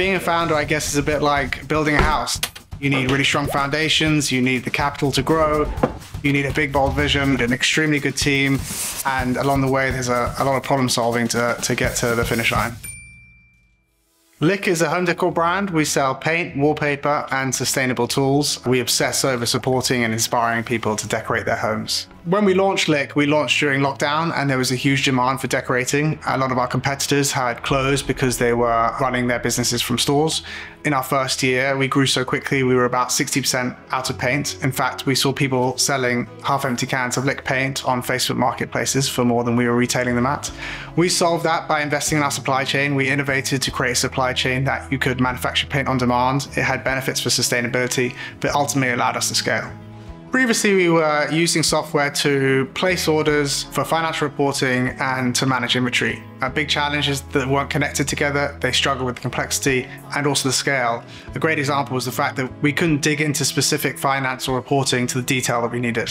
Being a founder, I guess, is a bit like building a house. You need really strong foundations, you need the capital to grow, you need a big, bold vision, an extremely good team, and along the way, there's a lot of problem solving to get to the finish line. Lick is a home decor brand. We sell paint, wallpaper, and sustainable tools. We obsess over supporting and inspiring people to decorate their homes. When we launched Lick, we launched during lockdown, and there was a huge demand for decorating. A lot of our competitors had closed because they were running their businesses from stores. In our first year, we grew so quickly, we were about 60% out of paint. In fact, we saw people selling half-empty cans of Lick paint on Facebook marketplaces for more than we were retailing them at. We solved that by investing in our supply chain. We innovated to create a supply chain that you could manufacture paint on demand. It had benefits for sustainability, but ultimately allowed us to scale. Previously, we were using software to place orders for financial reporting and to manage inventory. A big challenge is that weren't connected together. They struggle with the complexity and also the scale. A great example was the fact that we couldn't dig into specific finance or reporting to the detail that we needed.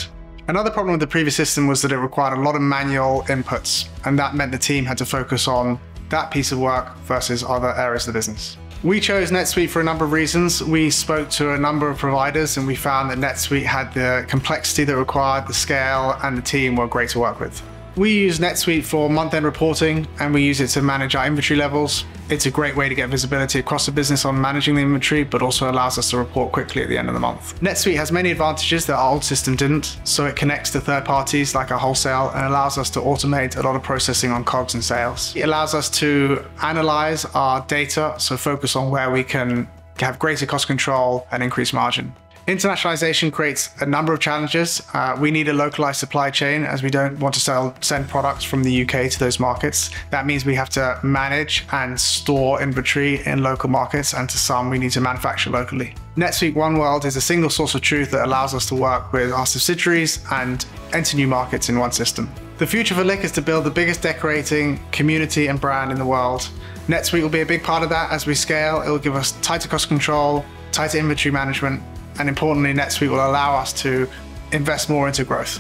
Another problem with the previous system was that it required a lot of manual inputs, and that meant the team had to focus on that piece of work versus other areas of the business. We chose NetSuite for a number of reasons. We spoke to a number of providers and we found that NetSuite had the complexity that required, the scale, and the team were great to work with. We use NetSuite for month-end reporting and we use it to manage our inventory levels. It's a great way to get visibility across the business on managing the inventory, but also allows us to report quickly at the end of the month. NetSuite has many advantages that our old system didn't, so it connects to third parties like our wholesale and allows us to automate a lot of processing on COGS and sales. It allows us to analyze our data, so focus on where we can have greater cost control and increase margin. Internationalization creates a number of challenges. We need a localized supply chain as we don't want to send products from the UK to those markets. That means we have to manage and store inventory in local markets, and to some we need to manufacture locally. NetSuite One World is a single source of truth that allows us to work with our subsidiaries and enter new markets in one system. The future for Lick is to build the biggest decorating community and brand in the world. NetSuite will be a big part of that as we scale. It will give us tighter cost control, tighter inventory management, and importantly, NetSuite will allow us to invest more into growth.